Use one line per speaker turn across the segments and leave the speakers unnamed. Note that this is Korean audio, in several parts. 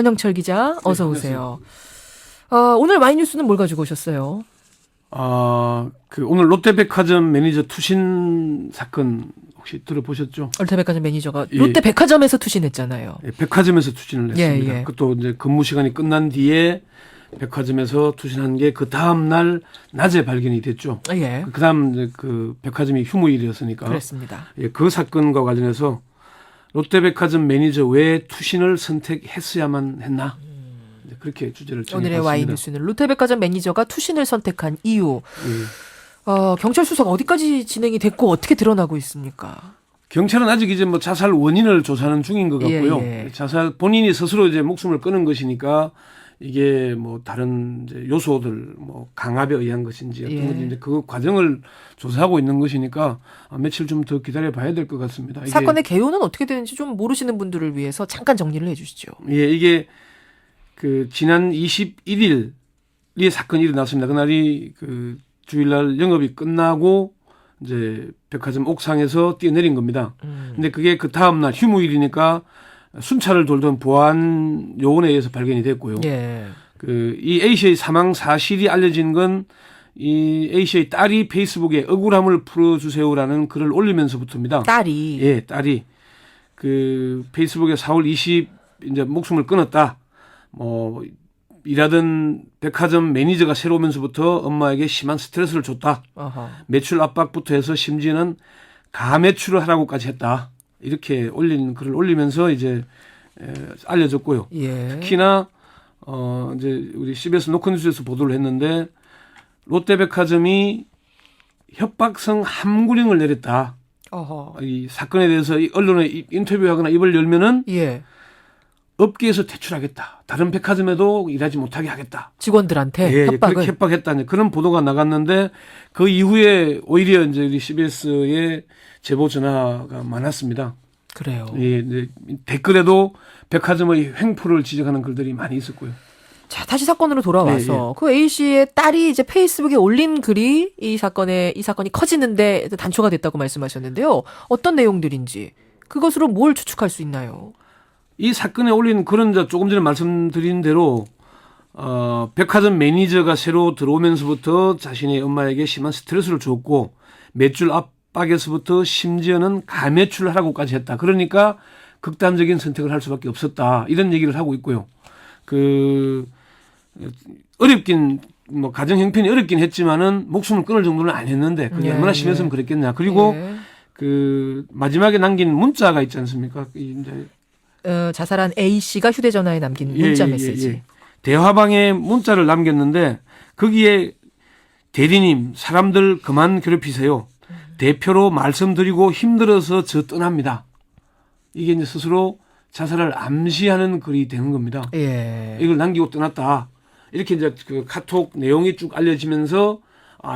권영철 기자, 어서
네,
오세요. 오늘 와이뉴스는 뭘 가지고 오셨어요?
오늘 롯데백화점 매니저 투신 사건 혹시 들어보셨죠?
롯데백화점 매니저가
예.
롯데백화점에서 투신했잖아요.
예, 백화점에서 투신을 했습니다.
예.
그것도 이제 근무 시간이 끝난 뒤에 백화점에서 투신한 게 그 다음 날 낮에 발견이 됐죠.
예.
그 다음 이제 그 백화점이 휴무일이었으니까.
그렇습니다.
예, 그 사건과 관련해서 롯데백화점 매니저 왜 투신을 선택했어야만 했나? 이제 그렇게 주제를 정해봤습니다.
오늘의 와이뉴스는 롯데백화점 매니저가 투신을 선택한 이유.
예.
경찰 수사가 어디까지 진행이 됐고 어떻게 드러나고 있습니까?
경찰은 아직 이제 뭐 자살 원인을 조사하는 중인 것 같고요.
예.
자살 본인이 스스로 이제 목숨을 끊은 것이니까 이게 뭐 다른 이제 요소들 뭐 강압에 의한 것인지 어떤 건지 이제 그 과정을 조사하고 있는 것이니까 며칠 좀 더 기다려 봐야 될 것 같습니다. 이게
사건의 개요는 어떻게 되는지 좀 모르시는 분들을 위해서 잠깐 정리를 해 주시죠.
예, 이게 그 지난 21일이 사건이 일어났습니다. 그날이 그 주일날 영업이 끝나고 이제 백화점 옥상에서 뛰어내린 겁니다. 근데 그게 그 다음날 휴무일이니까 순찰을 돌던 보안 요원에 의해서 발견이 됐고요.
예.
이 A씨의 사망 사실이 알려진 건 이 A씨의 딸이 페이스북에 억울함을 풀어주세요라는 글을 올리면서부터입니다.
딸이.
예, 딸이 그 페이스북에 4월 20 이제 목숨을 끊었다. 뭐 일하던 백화점 매니저가 새로 오면서부터 엄마에게 심한 스트레스를 줬다.
어허.
매출 압박부터 해서 심지어는 가매출을 하라고까지 했다. 이렇게 올린 글을 올리면서 이제 알려졌고요.
예.
특히나 이제 우리 CBS 노컷뉴스에서 보도를 했는데 롯데백화점이 협박성 함구령을 내렸다.
어허.
이 사건에 대해서 이 언론에 인터뷰하거나 입을 열면은
예.
업계에서 퇴출하겠다. 다른 백화점에도 일하지 못하게 하겠다.
직원들한테
예,
협박을.
그렇게 협박했다. 그런 보도가 나갔는데 그 이후에 오히려 이제 우리 CBS에 제보 전화가 많았습니다.
그래요.
예, 네, 댓글에도 백화점의 횡포를 지적하는 글들이 많이 있었고요.
자, 다시 사건으로 돌아와서 그 A 씨의 딸이 이제 페이스북에 올린 글이 이 사건이 커지는데 단초가 됐다고 말씀하셨는데요. 어떤 내용들인지 그것으로 뭘 추측할 수 있나요?
이 사건에 올린 글은 조금 전에 말씀드린 대로 백화점 매니저가 새로 들어오면서부터 자신의 엄마에게 심한 스트레스를 줬고 매출 압박에서부터 심지어는 가매출을 하라고까지 했다. 그러니까 극단적인 선택을 할 수밖에 없었다. 이런 얘기를 하고 있고요. 어렵긴 뭐 가정 형편이 어렵긴 했지만은 목숨을 끊을 정도는 안 했는데 그게 얼마나 심했으면 그랬겠냐. 그리고 그 마지막에 남긴 문자가 있지 않습니까? 이제
자살한 A 씨가 휴대전화에 남긴 문자 메시지.
대화방에 문자를 남겼는데 거기에 대리님 사람들 그만 괴롭히세요. 대표로 말씀드리고 힘들어서 저 떠납니다. 이게 이제 스스로 자살을 암시하는 글이 되는 겁니다.
예.
이걸 남기고 떠났다. 이렇게 이제 그 카톡 내용이 쭉 알려지면서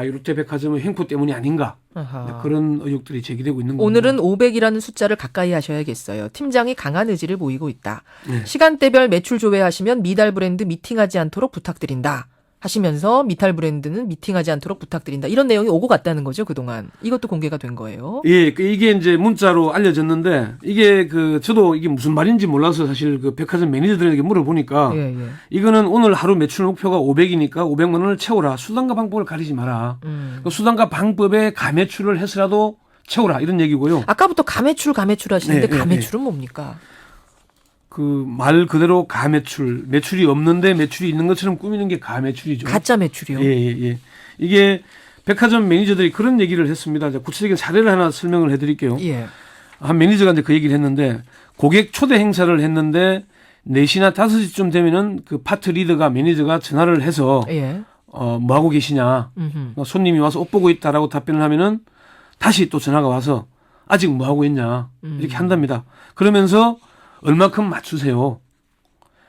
이 롯데백화점의 횡포 때문이 아닌가.
아하.
그런 의혹들이 제기되고 있는 겁니다.
오늘은 500이라는 숫자를 가까이 하셔야겠어요. 팀장이 강한 의지를 보이고 있다.
네.
시간대별 매출 조회하시면 미달 브랜드 미팅하지 않도록 부탁드린다. 하시면서 미탈 브랜드는 미팅하지 않도록 부탁드린다. 이런 내용이 오고 갔다는 거죠, 그동안. 이것도 공개가 된 거예요.
예, 이게 이제 문자로 알려졌는데 이게 저도 이게 무슨 말인지 몰라서 사실 그 백화점 매니저들에게 물어보니까 이거는 오늘 하루 매출 목표가 500이니까 500만 원을 채워라. 수단과 방법을 가리지 마라. 그 수단과 방법에 가매출을 해서라도 채워라. 이런 얘기고요.
아까부터 가매출 하시는데
네,
가매출은 뭡니까?
그 말 그대로 가매출, 매출이 없는데 매출이 있는 것처럼 꾸미는 게 가매출이죠.
가짜 매출이요?
예. 이게 백화점 매니저들이 그런 얘기를 했습니다. 구체적인 사례를 하나 설명을 해드릴게요.
예.
한 매니저가 이제 그 얘기를 했는데 고객 초대 행사를 했는데 4시나 5시쯤 되면은 그 파트 리더가 매니저가 전화를 해서 뭐 하고 계시냐. 손님이 와서 옷 보고 있다라고 답변을 하면은 다시 또 전화가 와서 아직 뭐 하고 있냐. 이렇게 한답니다. 그러면서 얼마큼 맞추세요.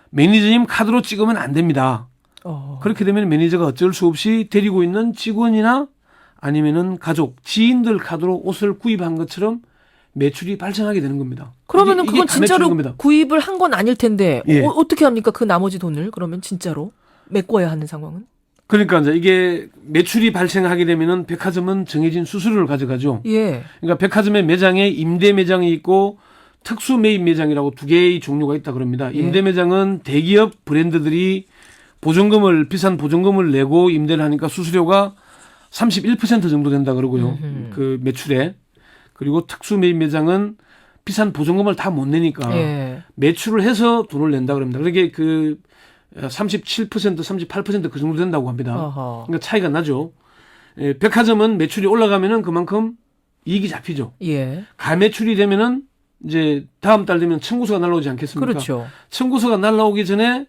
매니저님 카드로 찍으면 안 됩니다. 그렇게 되면 매니저가 어쩔 수 없이 데리고 있는 직원이나 아니면은 가족, 지인들 카드로 옷을 구입한 것처럼 매출이 발생하게 되는 겁니다.
그러면은 그건 진짜로
겁니다.
구입을 한 건 아닐 텐데
예.
어떻게 합니까? 그 나머지 돈을 그러면 진짜로 메꿔야 하는 상황은?
그러니까 이제 이게 매출이 발생하게 되면은 백화점은 정해진 수수료를 가져가죠.
예.
그러니까 백화점의 매장에 임대 매장이 있고 특수 매입 매장이라고 두 개의 종류가 있다 그럽니다. 임대 매장은 대기업 브랜드들이 비싼 보증금을 내고 임대를 하니까 수수료가 31% 정도 된다 그러고요. 그 매출에. 그리고 특수 매입 매장은 비싼 보증금을 다 못 내니까 매출을 해서 돈을 낸다 그럽니다. 그러게 그 37%, 38% 그 정도 된다고 합니다. 그러니까 차이가 나죠. 백화점은 매출이 올라가면은 그만큼 이익이 잡히죠. 가매출이 되면은 이제 다음 달 되면 청구서가 날라오지 않겠습니까?
그렇죠.
청구서가 날라오기 전에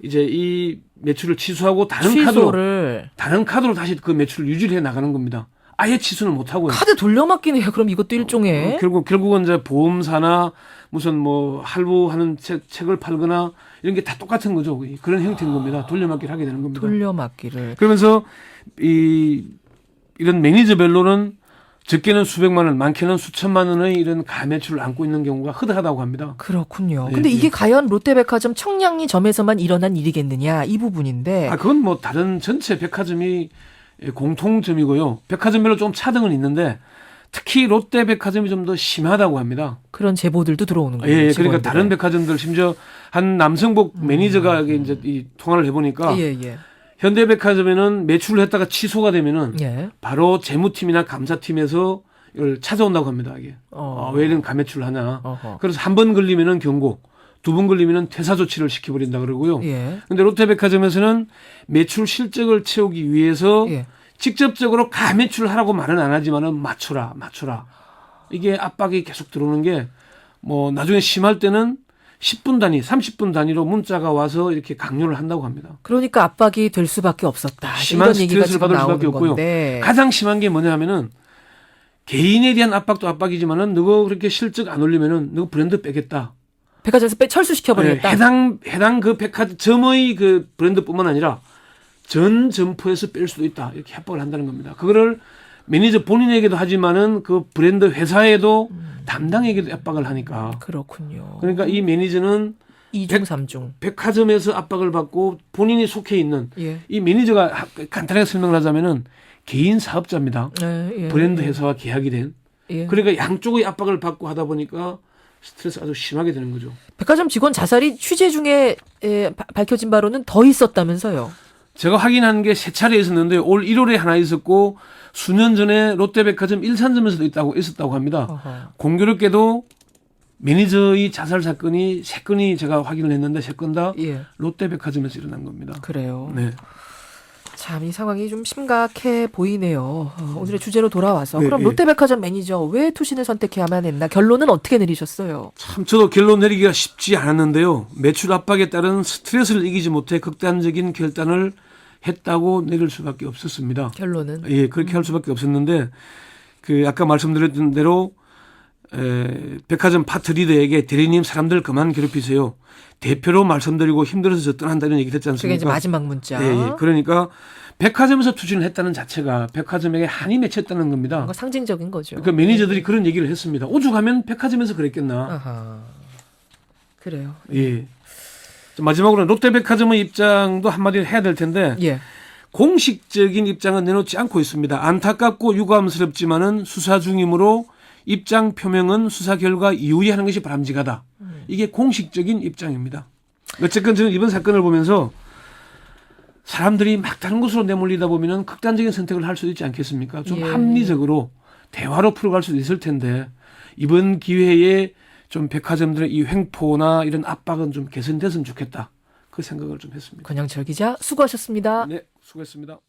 이제 이 매출을 취소하고 다른 카드로 다시 그 매출을 유지해 나가는 겁니다. 아예 취소는 못 하고요.
카드 돌려막기네요. 그럼 이것도 일종의
결국은 이제 보험사나 무슨 뭐 할부하는 책을 팔거나 이런 게 다 똑같은 거죠. 그런 형태인 겁니다. 돌려막기를 하게 되는 겁니다.
돌려막기를.
그러면서 이런 매니저별로는 적게는 수백만 원, 많게는 수천만 원의 이런 가매출을 안고 있는 경우가 허다하다고 합니다.
그렇군요. 근데 이게 과연 롯데백화점 청량리점에서만 일어난 일이겠느냐 이 부분인데.
그건 뭐 다른 전체 백화점이 공통점이고요. 백화점별로 좀 차등은 있는데 특히 롯데백화점이 좀 더 심하다고 합니다.
그런 제보들도 들어오는 거예요.
그러니까 다른 백화점들 심지어 한 남성복 매니저가 이제 이 통화를 해보니까 현대백화점에는 매출을 했다가 취소가 되면은 바로 재무팀이나 감사팀에서 이걸 찾아온다고 합니다. 이게 왜 이런 가매출을 하냐. 그래서 한 번 걸리면은 경고, 두 번 걸리면은 퇴사 조치를 시켜버린다 그러고요. 근데 롯데백화점에서는 매출 실적을 채우기 위해서 직접적으로 가매출을 하라고 말은 안 하지만은 맞춰라. 이게 압박이 계속 들어오는 게 뭐 나중에 심할 때는 10분 단위, 30분 단위로 문자가 와서 이렇게 강요를 한다고 합니다.
그러니까 압박이 될 수밖에 없었다.
심한
이런 얘기가
스트레스를 받을 수밖에 없고요.
건데.
가장 심한 게 뭐냐 하면은 개인에 대한 압박도 압박이지만은 너가 그렇게 실적 안 올리면은 너 브랜드 빼겠다.
백화점에서 철수시켜버리겠다.
해당 그 백화점의 그 브랜드뿐만 아니라 전 점포에서 뺄 수도 있다. 이렇게 협박을 한다는 겁니다. 그거를 매니저 본인에게도 하지만은 그 브랜드 회사에도 담당에게도 압박을 하니까.
그렇군요.
그러니까 이 매니저는
2중 3중.
백화점에서 압박을 받고 본인이 속해 있는 이 매니저가 간단하게 설명을 하자면은 개인 사업자입니다. 브랜드 회사와 계약이 된. 그러니까 양쪽의 압박을 받고 하다 보니까 스트레스 아주 심하게 되는 거죠.
백화점 직원 자살이 취재 중에 밝혀진 바로는 더 있었다면서요.
제가 확인한 게 3차례 있었는데 올 1월에 하나 있었고 수년 전에 롯데백화점 일산점에서도 있었다고 합니다. 공교롭게도 매니저의 자살 사건이 3건이 제가 확인을 했는데 3건 다 롯데백화점에서 일어난 겁니다.
그래요.
네.
참 이 상황이 좀 심각해 보이네요. 오늘의 주제로 돌아와서 그럼 롯데백화점 매니저 왜 투신을 선택해야만 했나? 결론은 어떻게 내리셨어요?
참 저도 결론 내리기가 쉽지 않았는데요. 매출 압박에 따른 스트레스를 이기지 못해 극단적인 결단을 했다고 내릴 수밖에 없었습니다.
결론은?
그렇게 할 수밖에 없었는데 그 아까 말씀드렸던 대로 백화점 파트 리더에게 대리님 사람들 그만 괴롭히세요. 대표로 말씀드리고 힘들어서 저 떠난다는 얘기 했지 않습니까?
그게 이제 마지막 문자.
그러니까 백화점에서 투신을 했다는 자체가 백화점에게 한이 맺혔다는 겁니다.
뭔가 상징적인 거죠.
그러니까 매니저들이 그런 얘기를 했습니다. 오죽하면 백화점에서 그랬겠나.
그래요.
마지막으로 롯데백화점의 입장도 한마디 해야 될 텐데 공식적인 입장은 내놓지 않고 있습니다. 안타깝고 유감스럽지만은 수사 중이므로 입장 표명은 수사 결과 이후에 하는 것이 바람직하다. 이게 공식적인 입장입니다. 어쨌건 저는 이번 사건을 보면서 사람들이 막 다른 곳으로 내몰리다 보면은 극단적인 선택을 할 수도 있지 않겠습니까? 좀 합리적으로 대화로 풀어갈 수도 있을 텐데 이번 기회에 좀 백화점들의 이 횡포나 이런 압박은 좀 개선됐으면 좋겠다. 그 생각을 좀 했습니다.
권영철 기자 수고하셨습니다.
네, 수고했습니다.